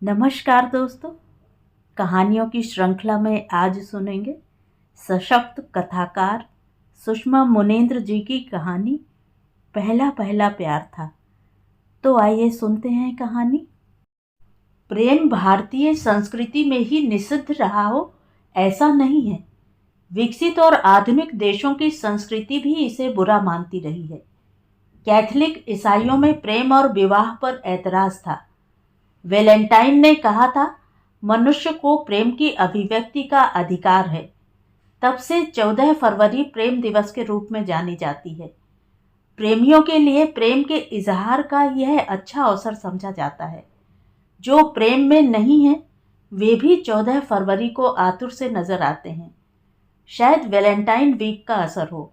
नमस्कार दोस्तों। कहानियों की श्रृंखला में आज सुनेंगे सशक्त कथाकार सुषमा मुनेन्द्र जी की कहानी पहला पहला प्यार था। तो आइए सुनते हैं कहानी। प्रेम भारतीय संस्कृति में ही निषिद्ध रहा हो ऐसा नहीं है। विकसित और आधुनिक देशों की संस्कृति भी इसे बुरा मानती रही है। कैथोलिक ईसाइयों में प्रेम और विवाह पर ऐतराज था। वैलेंटाइन ने कहा था, मनुष्य को प्रेम की अभिव्यक्ति का अधिकार है। तब से 14 फरवरी प्रेम दिवस के रूप में जानी जाती है। प्रेमियों के लिए प्रेम के इजहार का यह अच्छा अवसर समझा जाता है। जो प्रेम में नहीं है वे भी 14 फरवरी को आतुर से नजर आते हैं। शायद वैलेंटाइन वीक का असर हो।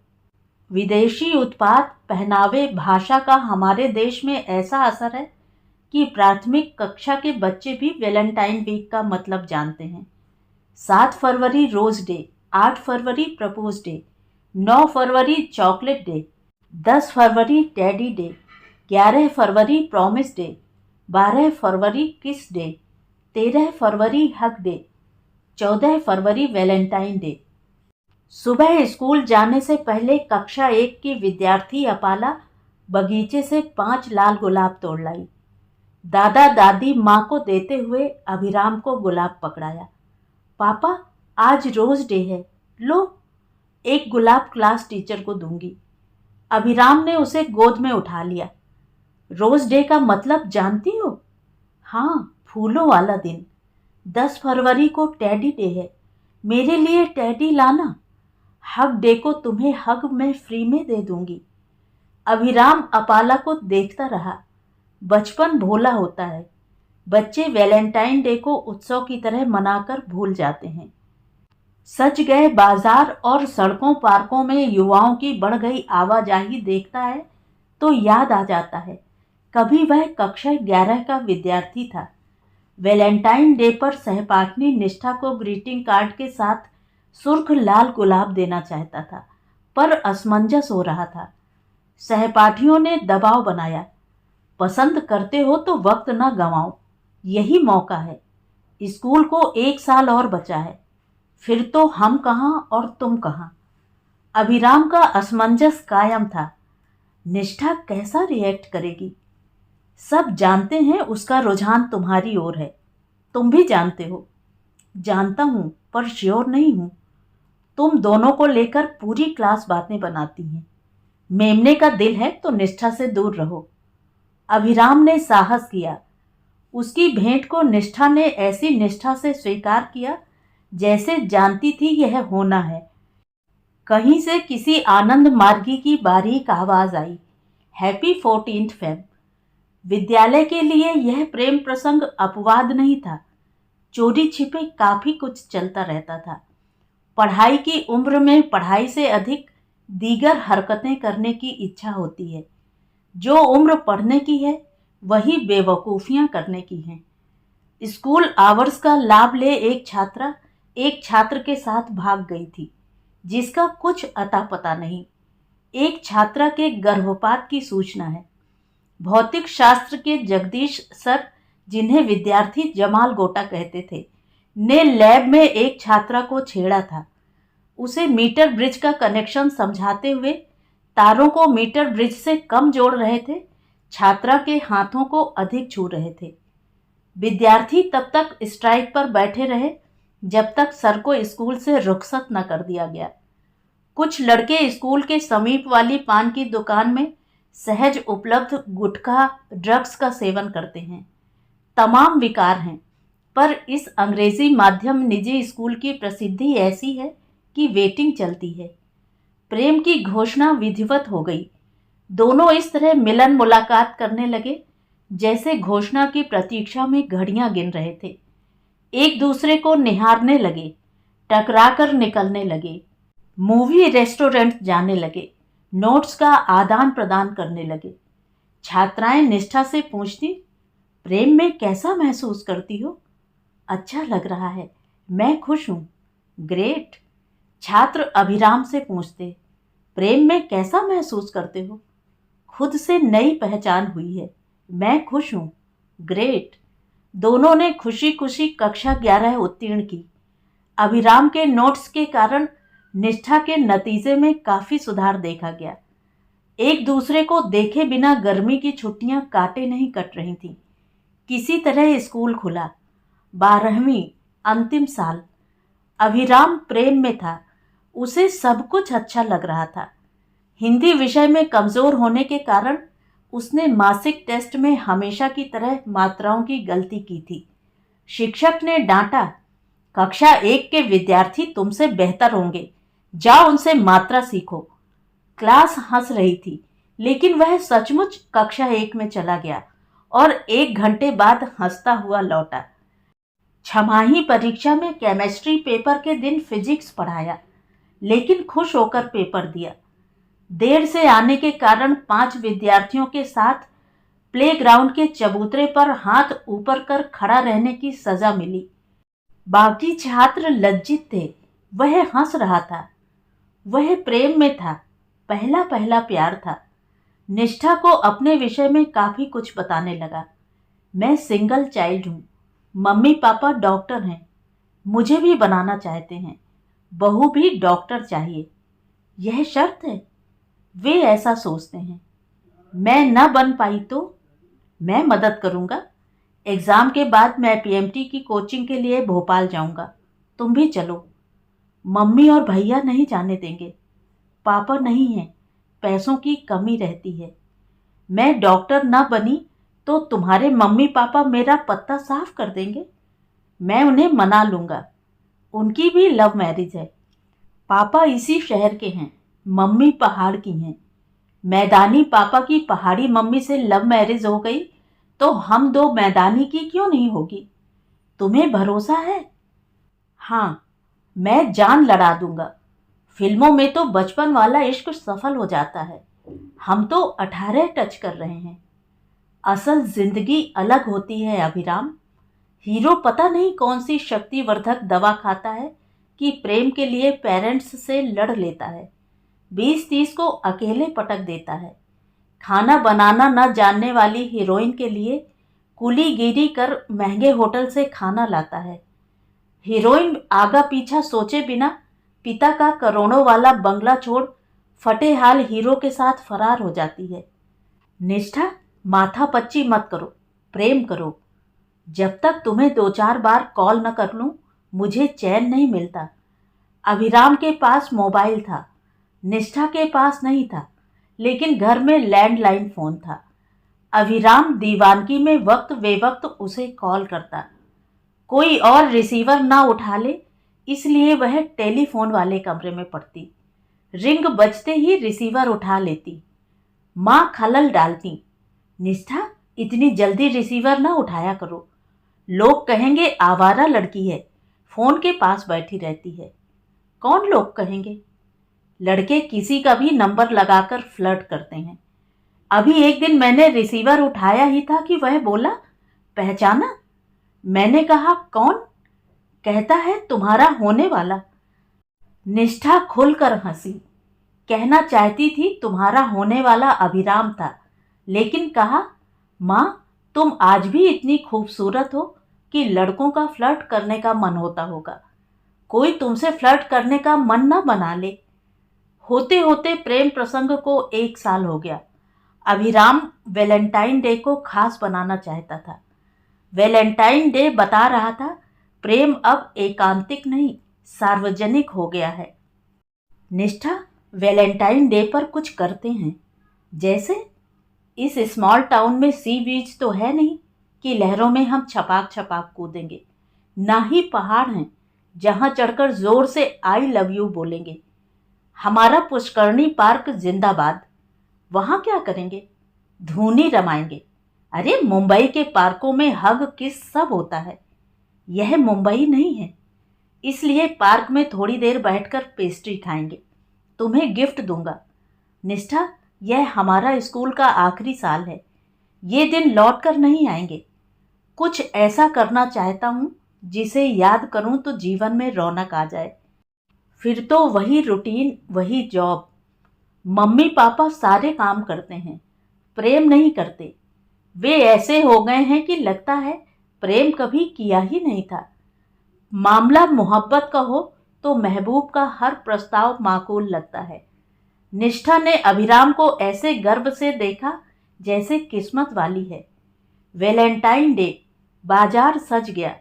विदेशी उत्पाद, पहनावे, भाषा का हमारे देश में ऐसा असर है कि प्राथमिक कक्षा के बच्चे भी वैलेंटाइन वीक का मतलब जानते हैं। 7 फरवरी रोज डे, 8 फरवरी प्रपोज डे, 9 फरवरी चॉकलेट डे, 10 फरवरी टेडी डे, 11 फरवरी प्रॉमिस डे, 12 फरवरी किस डे, 13 फरवरी हग डे, 14 फरवरी वैलेंटाइन डे। सुबह स्कूल जाने से पहले कक्षा 1 की विद्यार्थी अपाला बगीचे से 5 लाल गुलाब तोड़ लाई। दादा दादी माँ को देते हुए अभिराम को गुलाब पकड़ाया। पापा, आज रोज डे है, लो एक गुलाब क्लास टीचर को दूंगी। अभिराम ने उसे गोद में उठा लिया। रोज डे का मतलब जानती हो? हाँ, फूलों वाला दिन। 10 फरवरी को टेडी डे है, मेरे लिए टेडी लाना। हग डे को तुम्हें हग मैं फ्री में दे दूंगी। अभिराम अपाला को देखता रहा। बचपन भोला होता है। बच्चे वैलेंटाइन डे को उत्सव की तरह मनाकर भूल जाते हैं। सज गए बाजार और सड़कों पार्कों में युवाओं की बढ़ गई आवाजाही देखता है तो याद आ जाता है, कभी वह कक्षा 11 का विद्यार्थी था। वैलेंटाइन डे पर सहपाठनी निष्ठा को ग्रीटिंग कार्ड के साथ सुर्ख लाल गुलाब देना चाहता था, पर असमंजस हो रहा था। सहपाठियों ने दबाव बनाया, पसंद करते हो तो वक्त न गंवाओ, यही मौका है। स्कूल को 1 साल और बचा है, फिर तो हम कहाँ और तुम कहाँ। अभिराम का असमंजस कायम था। निष्ठा कैसा रिएक्ट करेगी? सब जानते हैं उसका रुझान तुम्हारी ओर है, तुम भी जानते हो। जानता हूँ पर श्योर नहीं हूँ। तुम दोनों को लेकर पूरी क्लास बातें बनाती हैं। मेमने का दिल है तो निष्ठा से दूर रहो। अभिराम ने साहस किया। उसकी भेंट को निष्ठा ने ऐसी निष्ठा से स्वीकार किया जैसे जानती थी यह होना है। कहीं से किसी आनंद मार्गी की बारीक आवाज आई, हैप्पी 14th फेब। विद्यालय के लिए यह प्रेम प्रसंग अपवाद नहीं था। चोरी छिपे काफी कुछ चलता रहता था। पढ़ाई की उम्र में पढ़ाई से अधिक दीगर हरकतें करने की इच्छा होती है। जो उम्र पढ़ने की है वही बेवकूफ़ियाँ करने की हैं। स्कूल आवर्स का लाभ ले एक छात्रा एक छात्र के साथ भाग गई थी जिसका कुछ अता पता नहीं। एक छात्रा के गर्भपात की सूचना है। भौतिक शास्त्र के जगदीश सर, जिन्हें विद्यार्थी जमाल गोटा कहते थे, ने लैब में एक छात्रा को छेड़ा था। उसे मीटर ब्रिज का कनेक्शन समझाते हुए तारों को मीटर ब्रिज से कम जोड़ रहे थे, छात्रा के हाथों को अधिक छू रहे थे। विद्यार्थी तब तक स्ट्राइक पर बैठे रहे जब तक सर को स्कूल से रुखसत न कर दिया गया। कुछ लड़के स्कूल के समीप वाली पान की दुकान में सहज उपलब्ध गुटखा ड्रग्स का सेवन करते हैं। तमाम विकार हैं, पर इस अंग्रेजी माध्यम निजी स्कूल की प्रसिद्धि ऐसी है कि वेटिंग चलती है। प्रेम की घोषणा विधिवत हो गई। दोनों इस तरह मिलन मुलाकात करने लगे जैसे घोषणा की प्रतीक्षा में घड़ियां गिन रहे थे। एक दूसरे को निहारने लगे, टकराकर निकलने लगे, मूवी रेस्टोरेंट जाने लगे, नोट्स का आदान प्रदान करने लगे। छात्राएं निष्ठा से पूछती, प्रेम में कैसा महसूस करती हो? अच्छा लग रहा है, मैं खुश हूँ। ग्रेट। छात्र अभिराम से पूछते, प्रेम में कैसा महसूस करते हो? खुद से नई पहचान हुई है, मैं खुश हूँ। ग्रेट। दोनों ने खुशी खुशी कक्षा 11 उत्तीर्ण की। अभिराम के नोट्स के कारण निष्ठा के नतीजे में काफी सुधार देखा गया। एक दूसरे को देखे बिना गर्मी की छुट्टियां काटे नहीं कट रही थीं। किसी तरह स्कूल खुला। 12वीं अंतिम साल। अभिराम प्रेम में था। उसे सब कुछ अच्छा लग रहा था। हिंदी विषय में कमजोर होने के कारण उसने मासिक टेस्ट में हमेशा की तरह मात्राओं की गलती की थी। शिक्षक ने डांटा, कक्षा 1 के विद्यार्थी तुमसे बेहतर होंगे, जाओ उनसे मात्रा सीखो। क्लास हंस रही थी, लेकिन वह सचमुच कक्षा 1 में चला गया और 1 घंटे बाद हंसता हुआ लौटा। छमाही परीक्षा में केमिस्ट्री पेपर के दिन फिजिक्स पढ़ाया, लेकिन खुश होकर पेपर दिया। देर से आने के कारण 5 विद्यार्थियों के साथ प्लेग्राउंड के चबूतरे पर हाथ ऊपर कर खड़ा रहने की सजा मिली। बाकी छात्र लज्जित थे, वह हंस रहा था। वह प्रेम में था, पहला पहला प्यार था। निष्ठा को अपने विषय में काफी कुछ बताने लगा। मैं सिंगल चाइल्ड हूँ, मम्मी पापा डॉक्टर हैं, मुझे भी बनाना चाहते हैं, बहू भी डॉक्टर चाहिए। यह शर्त है, वे ऐसा सोचते हैं। मैं न बन पाई तो मैं मदद करूँगा। एग्ज़ाम के बाद मैं पीएमटी की कोचिंग के लिए भोपाल जाऊँगा, तुम भी चलो। मम्मी और भैया नहीं जाने देंगे, पापा नहीं हैं, पैसों की कमी रहती है। मैं डॉक्टर न बनी तो तुम्हारे मम्मी पापा मेरा पत्ता साफ कर देंगे। मैं उन्हें मना लूँगा, उनकी भी लव मैरिज है। पापा इसी शहर के हैं, मम्मी पहाड़ की हैं। मैदानी पापा की पहाड़ी मम्मी से लव मैरिज हो गई तो हम दो मैदानी की क्यों नहीं होगी? तुम्हें भरोसा है? हाँ, मैं जान लड़ा दूंगा। फिल्मों में तो बचपन वाला इश्क सफल हो जाता है, हम तो 18 टच कर रहे हैं। असल जिंदगी अलग होती है अभिराम। हीरो पता नहीं कौन सी शक्तिवर्धक दवा खाता है कि प्रेम के लिए पेरेंट्स से लड़ लेता है, 20-30 को अकेले पटक देता है। खाना बनाना न जानने वाली हीरोइन के लिए कुलीगिरी कर महंगे होटल से खाना लाता है। हीरोइन आगा पीछा सोचे बिना पिता का करोड़ों वाला बंगला छोड़ फटे हाल हीरो के साथ फरार हो जाती है। निष्ठा, माथा पच्ची मत करो, प्रेम करो। जब तक तुम्हें 2-4 बार कॉल न कर लूं, मुझे चैन नहीं मिलता। अभिराम के पास मोबाइल था, निष्ठा के पास नहीं था, लेकिन घर में लैंडलाइन फ़ोन था। अभिराम दीवानगी में वक्त बेवक्त उसे कॉल करता। कोई और रिसीवर ना उठा ले, इसलिए वह टेलीफोन वाले कमरे में पड़ती। रिंग बजते ही रिसीवर उठा लेती। माँ खलल डालती, निष्ठा इतनी जल्दी रिसीवर ना उठाया करो, लोग कहेंगे आवारा लड़की है, फ़ोन के पास बैठी रहती है। कौन लोग कहेंगे? लड़के किसी का भी नंबर लगाकर फ्लर्ट करते हैं। अभी एक दिन मैंने रिसीवर उठाया ही था कि वह बोला, पहचाना? मैंने कहा कौन? कहता है तुम्हारा होने वाला। निष्ठा खुलकर हंसी। कहना चाहती थी तुम्हारा होने वाला अभिराम था, लेकिन कहा माँ तुम आज भी इतनी खूबसूरत हो कि लड़कों का फ्लर्ट करने का मन होता होगा। कोई तुमसे फ्लर्ट करने का मन ना बना ले। होते होते प्रेम प्रसंग को 1 साल हो गया। अभिराम वैलेंटाइन डे को खास बनाना चाहता था। वैलेंटाइन डे बता रहा था प्रेम अब एकांतिक नहीं, सार्वजनिक हो गया है। निष्ठा, वैलेंटाइन डे पर कुछ करते हैं। जैसे? इस स्मॉल टाउन में सी बीच तो है नहीं कि लहरों में हम छपाक छपाक कूदेंगे। ना ही पहाड़ हैं जहां चढ़कर जोर से आई लव यू बोलेंगे। हमारा पुष्करणी पार्क जिंदाबाद। वहां क्या करेंगे? धूनी रमाएंगे। अरे मुंबई के पार्कों में हग किस सब होता है, यह मुंबई नहीं है। इसलिए पार्क में थोड़ी देर बैठकर पेस्ट्री खाएंगे, तुम्हें गिफ्ट दूंगा। निष्ठा, यह हमारा स्कूल का आखिरी साल है, ये दिन लौट कर नहीं आएंगे। कुछ ऐसा करना चाहता हूँ जिसे याद करूँ तो जीवन में रौनक आ जाए। फिर तो वही रूटीन, वही जॉब। मम्मी पापा सारे काम करते हैं, प्रेम नहीं करते। वे ऐसे हो गए हैं कि लगता है प्रेम कभी किया ही नहीं था। मामला मोहब्बत का हो तो महबूब का हर प्रस्ताव माकूल लगता है। निष्ठा ने अभिराम को ऐसे गर्व से देखा जैसे किस्मत वाली है। वैलेंटाइन डे, बाजार सज गया,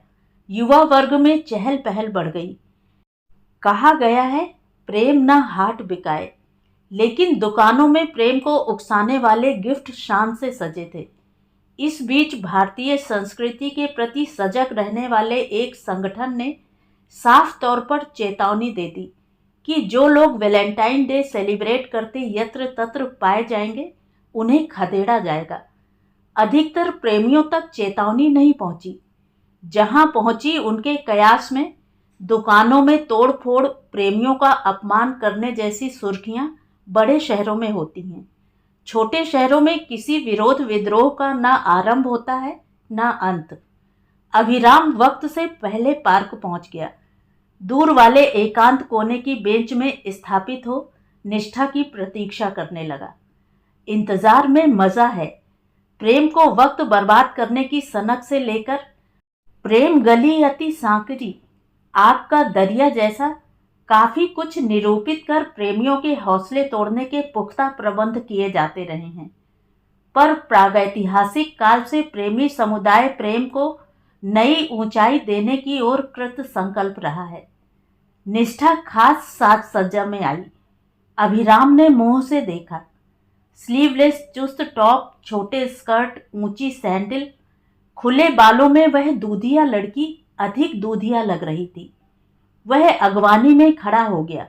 युवा वर्ग में चहल पहल बढ़ गई। कहा गया है प्रेम न हाट बिकाए, लेकिन दुकानों में प्रेम को उकसाने वाले गिफ्ट शान से सजे थे। इस बीच भारतीय संस्कृति के प्रति सजग रहने वाले एक संगठन ने साफ तौर पर चेतावनी दे दी कि जो लोग वैलेंटाइन डे सेलिब्रेट करते यत्र तत्र पाए जाएंगे, उन्हें खदेड़ा जाएगा। अधिकतर प्रेमियों तक चेतावनी नहीं पहुंची। जहां पहुंची उनके कयास में दुकानों में तोड़फोड़, प्रेमियों का अपमान करने जैसी सुर्खियां बड़े शहरों में होती हैं। छोटे शहरों में किसी विरोध विद्रोह का ना आरंभ होता है ना अंत। अभिराम वक्त से पहले पार्क पहुंच गया। दूर वाले एकांत कोने की बेंच में स्थापित हो निष्ठा की प्रतीक्षा करने लगा। इंतजार में मजा है। प्रेम को वक्त बर्बाद करने की सनक से लेकर प्रेम गली अति सांकरी, आग का दरिया जैसा काफी कुछ निरूपित कर प्रेमियों के हौसले तोड़ने के पुख्ता प्रबंध किए जाते रहे हैं। पर प्रागैतिहासिक काल से प्रेमी समुदाय प्रेम को नई ऊंचाई देने की ओर कृत संकल्प रहा है। निष्ठा खास साज सज्जा में आई। अभिराम ने मुंह से देखा। स्लीवलेस चुस्त टॉप, छोटे स्कर्ट, ऊंची सैंडल, खुले बालों में वह दूधिया लड़की अधिक दूधिया लग रही थी। वह अगवानी में खड़ा हो गया।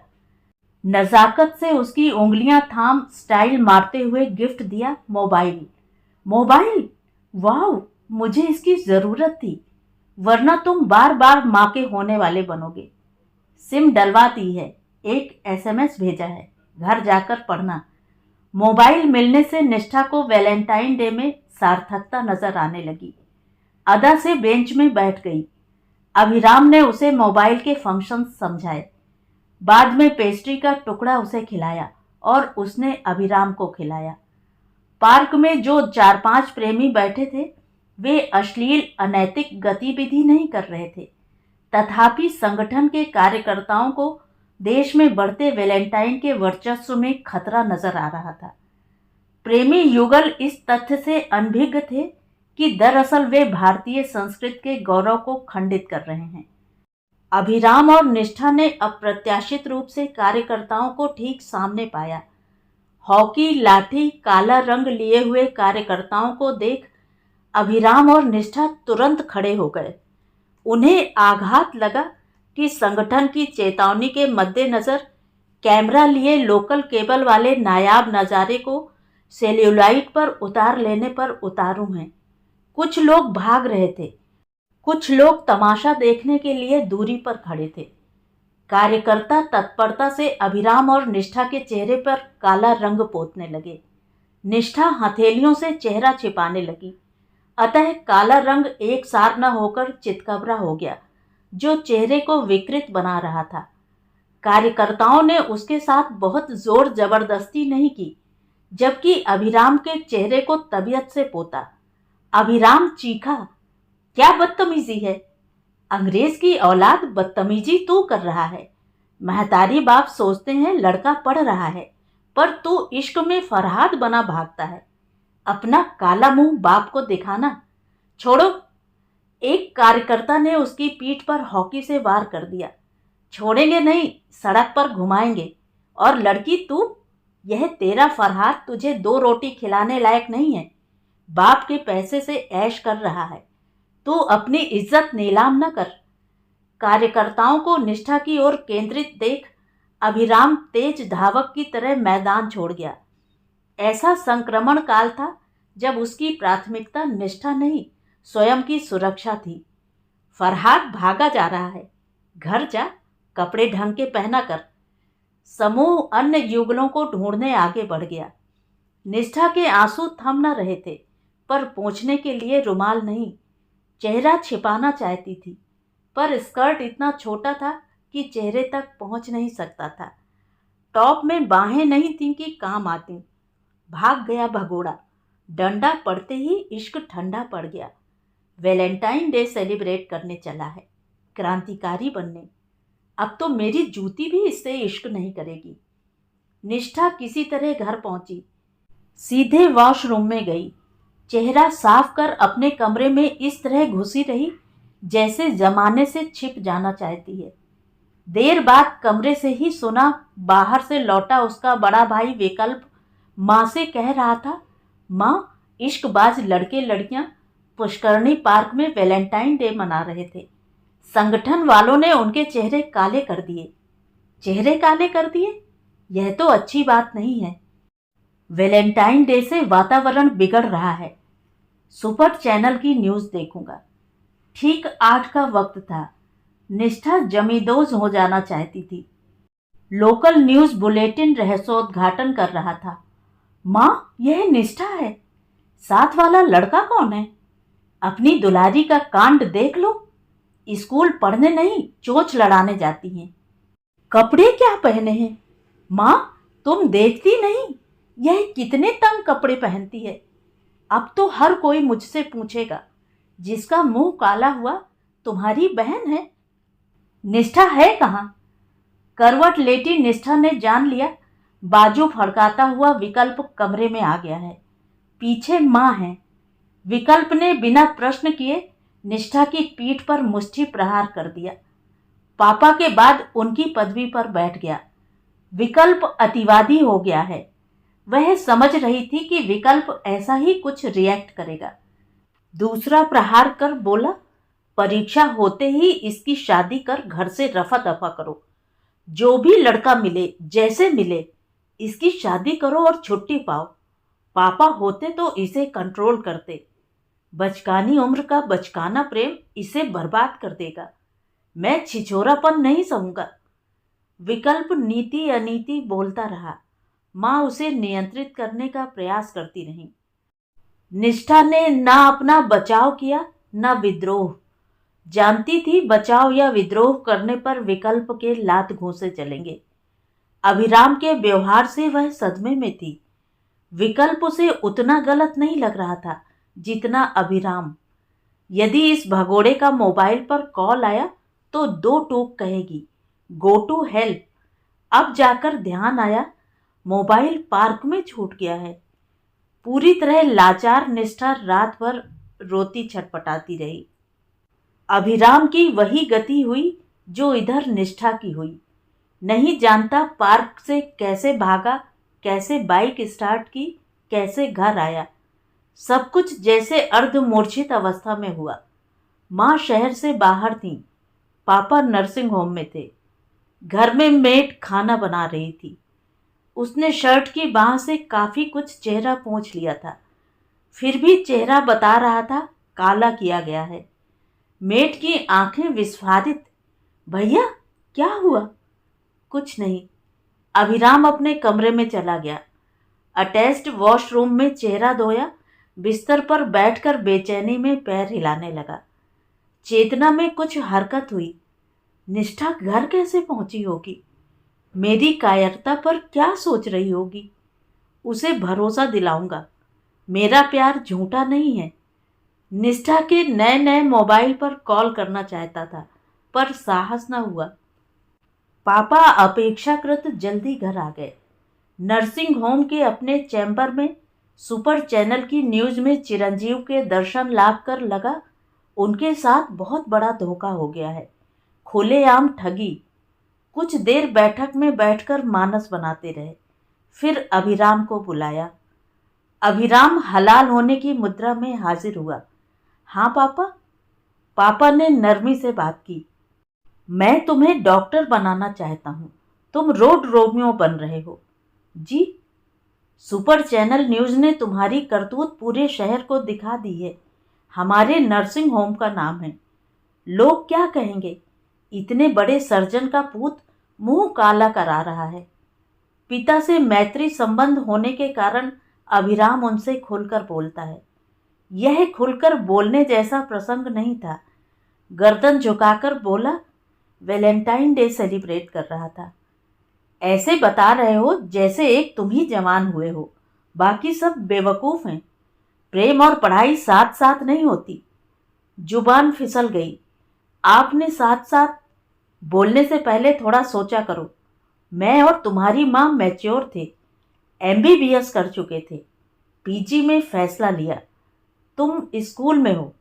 नजाकत से उसकी उंगलियां थाम स्टाइल मारते हुए गिफ्ट दिया, मोबाइल। मोबाइल? वाह, मुझे इसकी जरूरत थी, वरना तुम बार बार माँ के होने वाले बनोगे। सिम डलवा दी है, एक एसएमएस भेजा है, घर जाकर पढ़ना। मोबाइल मिलने से निष्ठा को वैलेंटाइन डे में सार्थकता नजर आने लगी। अदा से बेंच में बैठ गई। अभिराम ने उसे मोबाइल के फंक्शन समझाए। बाद में पेस्ट्री का टुकड़ा उसे खिलाया और उसने अभिराम को खिलाया। पार्क में जो 4-5 प्रेमी बैठे थे, वे अश्लील अनैतिक गतिविधि नहीं कर रहे थे। तथापि संगठन के कार्यकर्ताओं को देश में बढ़ते वैलेंटाइन के वर्चस्व में खतरा नजर आ रहा था। प्रेमी युगल इस तथ्य से अनभिज्ञ थे कि दरअसल वे भारतीय संस्कृति के गौरव को खंडित कर रहे हैं। अभिराम और निष्ठा ने अप्रत्याशित रूप से कार्यकर्ताओं को ठीक सामने पाया। हॉकी लाठी काला रंग लिए हुए कार्यकर्ताओं को देख अभिराम और निष्ठा तुरंत खड़े हो गए। उन्हें आघात लगा कि संगठन की चेतावनी के मद्देनजर कैमरा लिए लोकल केबल वाले नायाब नज़ारे को सेल्यूलाइट पर उतार लेने पर उतारू हैं। कुछ लोग भाग रहे थे, कुछ लोग तमाशा देखने के लिए दूरी पर खड़े थे। कार्यकर्ता तत्परता से अभिराम और निष्ठा के चेहरे पर काला रंग पोतने लगे। निष्ठा हथेलियों से चेहरा छिपाने लगी, अतः काला रंग एक सार न होकर चितकबरा हो गया, जो चेहरे को विकृत बना रहा था। कार्यकर्ताओं ने उसके साथ बहुत जोर जबरदस्ती नहीं की, जबकि अभिराम के चेहरे को तबीयत से पोता। अभिराम चीखा, क्या बदतमीजी है? अंग्रेज की औलाद बदतमीजी तू कर रहा है। महतारी बाप सोचते हैं लड़का पढ़ रहा है, पर तू इश्क में फरहाद बना भागता है। अपना काला मुंह बाप को दिखाना छोड़ो। एक कार्यकर्ता ने उसकी पीठ पर हॉकी से वार कर दिया। छोड़ेंगे नहीं, सड़क पर घुमाएंगे। और लड़की तू, यह तेरा फरहाद तुझे 2 रोटी खिलाने लायक नहीं है। बाप के पैसे से ऐश कर रहा है, तू अपनी इज्जत नीलाम न कर। कार्यकर्ताओं को निष्ठा की ओर केंद्रित देख अभिराम तेज धावक की तरह मैदान छोड़ गया। ऐसा संक्रमण काल था जब उसकी प्राथमिकता निष्ठा नहीं, स्वयं की सुरक्षा थी। फरहाद भागा जा रहा है, घर जा, कपड़े ढंग के पहना कर। समूह अन्य युगलों को ढूंढने आगे बढ़ गया। निष्ठा के आंसू थम न रहे थे, पर पोंछने के लिए रुमाल नहीं। चेहरा छिपाना चाहती थी, पर स्कर्ट इतना छोटा था कि चेहरे तक पहुंच नहीं सकता था। टॉप में बाहें नहीं थीं कि काम आती। भाग गया भगोड़ा। डंडा पड़ते ही इश्क ठंडा पड़ गया। वैलेंटाइन डे सेलिब्रेट करने चला है, क्रांतिकारी बनने। अब तो मेरी जूती भी इससे इश्क नहीं करेगी। निष्ठा किसी तरह घर पहुंची, सीधे वॉशरूम में गई, चेहरा साफ कर अपने कमरे में इस तरह घुसी रही जैसे जमाने से छिप जाना चाहती है। देर बाद कमरे से ही सुना, बाहर से लौटा उसका बड़ा भाई विकल्प माँ से कह रहा था, माँ, इश्कबाज लड़के लड़कियां पुष्करणी पार्क में वैलेंटाइन डे मना रहे थे। संगठन वालों ने उनके चेहरे काले कर दिए। चेहरे काले कर दिए? यह तो अच्छी बात नहीं है। वैलेंटाइन डे से वातावरण बिगड़ रहा है। सुपर चैनल की न्यूज़ देखूंगा। ठीक 8 का वक्त था। निष्ठा जमींदोज हो जाना चाहती थी। लोकल न्यूज़ बुलेटिन रहस्योद्घाटन कर रहा था। माँ, यह निष्ठा है। साथ वाला लड़का कौन है? अपनी दुलारी का कांड देख लो। स्कूल पढ़ने नहीं, चोंच लड़ाने जाती हैं। कपड़े क्या पहने हैं? माँ, तुम देखती नहीं, यह कितने तंग कपड़े पहनती है। अब तो हर कोई मुझसे पूछेगा, जिसका मुंह काला हुआ तुम्हारी बहन है। निष्ठा है कहाँ? करवट लेटी निष्ठा ने जान लिया, बाजू फड़काता हुआ विकल्प कमरे में आ गया है। पीछे माँ है। विकल्प ने बिना प्रश्न किए निष्ठा की पीठ पर मुष्टि प्रहार कर दिया। पापा के बाद उनकी पदवी पर बैठ गया। विकल्प अतिवादी हो गया है। वह समझ रही थी कि विकल्प ऐसा ही कुछ रिएक्ट करेगा। दूसरा प्रहार कर बोला, परीक्षा होते ही इसकी शादी कर घर से रफा दफा करो। जो भी लड़का मिले, जैसे मिले, इसकी शादी करो और छुट्टी पाओ। पापा होते तो इसे कंट्रोल करते। बचकानी उम्र का बचकाना प्रेम इसे बर्बाद कर देगा। मैं छिछोरापन नहीं सहूंगा। विकल्प नीति अनीति बोलता रहा। माँ उसे नियंत्रित करने का प्रयास करती रही। निष्ठा ने ना अपना बचाव किया, ना विद्रोह। जानती थी बचाव या विद्रोह करने पर विकल्प के लात घूंसे चलेंगे। अभिराम के व्यवहार से वह सदमे में थी। विकल्प उसे उतना गलत नहीं लग रहा था जितना अभिराम। यदि इस भगोड़े का मोबाइल पर कॉल आया तो 2 टूक कहेगी, गो टू हेल्प। अब जाकर ध्यान आया, मोबाइल पार्क में छूट गया है। पूरी तरह लाचार निष्ठा रात भर रोती छटपटाती रही। अभिराम की वही गति हुई जो इधर निष्ठा की हुई। नहीं जानता पार्क से कैसे भागा, कैसे बाइक स्टार्ट की, कैसे घर आया। सब कुछ जैसे अर्धमूर्छित अवस्था में हुआ। माँ शहर से बाहर थी, पापा नर्सिंग होम में थे। घर में मेड खाना बना रही थी। उसने शर्ट की बाह से काफी कुछ चेहरा पोंछ लिया था, फिर भी चेहरा बता रहा था काला किया गया है। मेड की आंखें विस्फारित। भैया, क्या हुआ? कुछ नहीं। अभिराम अपने कमरे में चला गया। अटैच्ड वॉशरूम में चेहरा धोया, बिस्तर पर बैठकर बेचैनी में पैर हिलाने लगा। चेतना में कुछ हरकत हुई। निष्ठा घर कैसे पहुंची होगी? मेरी कायरता पर क्या सोच रही होगी? उसे भरोसा दिलाऊंगा, मेरा प्यार झूठा नहीं है। निष्ठा के नए नए मोबाइल पर कॉल करना चाहता था, पर साहस न हुआ। पापा अपेक्षाकृत जल्दी घर आ गए। नर्सिंग होम के अपने चैम्बर में सुपर चैनल की न्यूज़ में चिरंजीव के दर्शन लाभ कर लगा उनके साथ बहुत बड़ा धोखा हो गया है, खुलेआम ठगी। कुछ देर बैठक में बैठकर मानस बनाते रहे, फिर अभिराम को बुलाया। अभिराम हलाल होने की मुद्रा में हाजिर हुआ। हाँ पापा। पापा ने नरमी से बात की। मैं तुम्हें डॉक्टर बनाना चाहता हूँ, तुम रोड रोमियो बन रहे हो। जी। सुपर चैनल न्यूज़ ने तुम्हारी करतूत पूरे शहर को दिखा दी है। हमारे नर्सिंग होम का नाम है। लोग क्या कहेंगे? इतने बड़े सर्जन का पूत मुंह काला करा रहा है। पिता से मैत्री संबंध होने के कारण अभिराम उनसे खुलकर बोलता है। यह खुलकर बोलने जैसा प्रसंग नहीं था। गर्दन झुकाकर बोला, वैलेंटाइन डे सेलिब्रेट कर रहा था। ऐसे बता रहे हो जैसे एक तुम ही जवान हुए हो, बाकी सब बेवकूफ़ हैं। प्रेम और पढ़ाई साथ साथ नहीं होती। जुबान फिसल गई। आपने साथ साथ बोलने से पहले थोड़ा सोचा करो। मैं और तुम्हारी माँ मैच्योर थे, एमबीबीएस कर चुके थे, पीजी में फैसला लिया। तुम स्कूल में हो।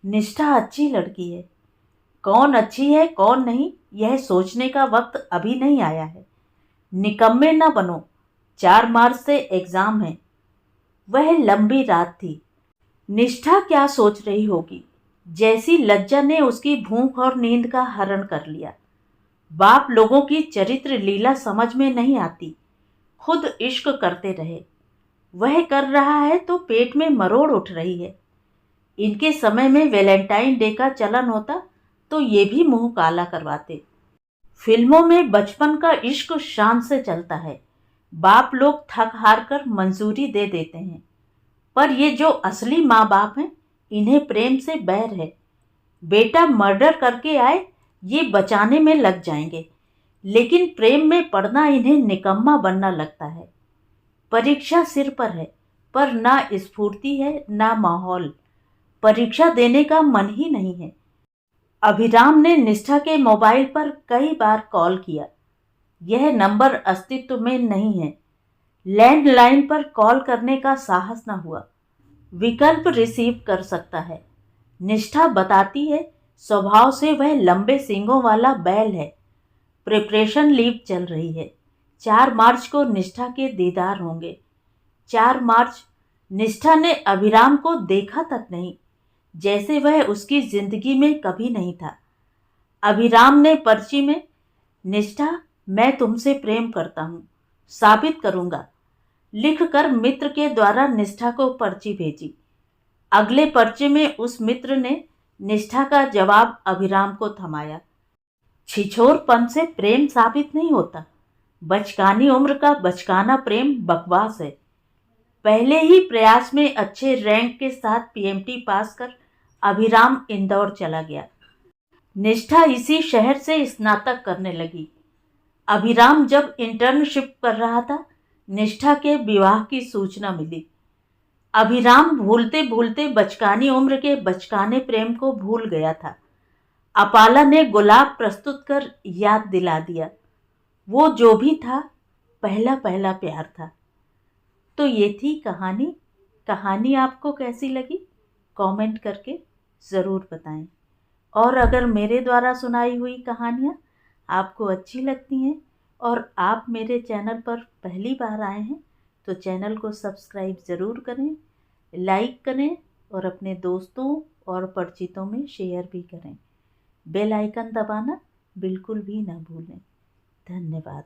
निष्ठा अच्छी लड़की है। कौन अच्छी है कौन नहीं, यह सोचने का वक्त अभी नहीं आया है। निकम्मे न बनो। 4 मार्च से एग्जाम है। वह लंबी रात थी। निष्ठा क्या सोच रही होगी। जैसी लज्जा ने उसकी भूख और नींद का हरण कर लिया। बाप लोगों की चरित्र लीला समझ में नहीं आती। खुद इश्क करते रहे। वह कर रहा है तो पेट में मरोड़ उठ रही है। इनके समय में वैलेंटाइन डे का चलन होता तो ये भी मुंह काला करवाते। फिल्मों में बचपन का इश्क शान से चलता है। बाप लोग थक हार कर मंजूरी दे देते हैं। पर ये जो असली माँ बाप हैं, इन्हें प्रेम से बैर है। बेटा मर्डर करके आए, ये बचाने में लग जाएंगे, लेकिन प्रेम में पड़ना इन्हें निकम्मा बनना लगता है। परीक्षा सिर पर है, पर ना स्फूर्ति है ना माहौल। परीक्षा देने का मन ही नहीं है। अभिराम ने निष्ठा के मोबाइल पर कई बार कॉल किया। यह नंबर अस्तित्व में नहीं है। लैंडलाइन पर कॉल करने का साहस न हुआ। विकल्प रिसीव कर सकता है। निष्ठा बताती है स्वभाव से वह लंबे सींगों वाला बैल है। प्रिपरेशन लीव चल रही है। 4 मार्च को निष्ठा के दीदार होंगे। 4 मार्च। निष्ठा ने अभिराम को देखा तक नहीं, जैसे वह उसकी जिंदगी में कभी नहीं था। अभिराम ने पर्ची में, निष्ठा मैं तुमसे प्रेम करता हूँ, साबित करूंगा, लिखकर मित्र के द्वारा निष्ठा को पर्ची भेजी। अगले पर्चे में उस मित्र ने निष्ठा का जवाब अभिराम को थमाया। छिछोरपन से प्रेम साबित नहीं होता। बचकानी उम्र का बचकाना प्रेम बकवास है। पहले ही प्रयास में अच्छे रैंक के साथ पीएमटी पास कर अभिराम इंदौर चला गया। निष्ठा इसी शहर से स्नातक करने लगी। अभिराम जब इंटर्नशिप कर रहा था, निष्ठा के विवाह की सूचना मिली। अभिराम भूलते भूलते बचकानी उम्र के बचकाने प्रेम को भूल गया था। अपाला ने गुलाब प्रस्तुत कर याद दिला दिया। वो जो भी था, पहला पहला प्यार था। तो ये थी कहानी। कहानी आपको कैसी लगी कमेंट करके ज़रूर बताएं। और अगर मेरे द्वारा सुनाई हुई कहानियाँ आपको अच्छी लगती हैं और आप मेरे चैनल पर पहली बार आए हैं तो चैनल को सब्सक्राइब ज़रूर करें, लाइक करें और अपने दोस्तों और परिचितों में शेयर भी करें। बेल आइकन दबाना बिल्कुल भी ना भूलें। धन्यवाद।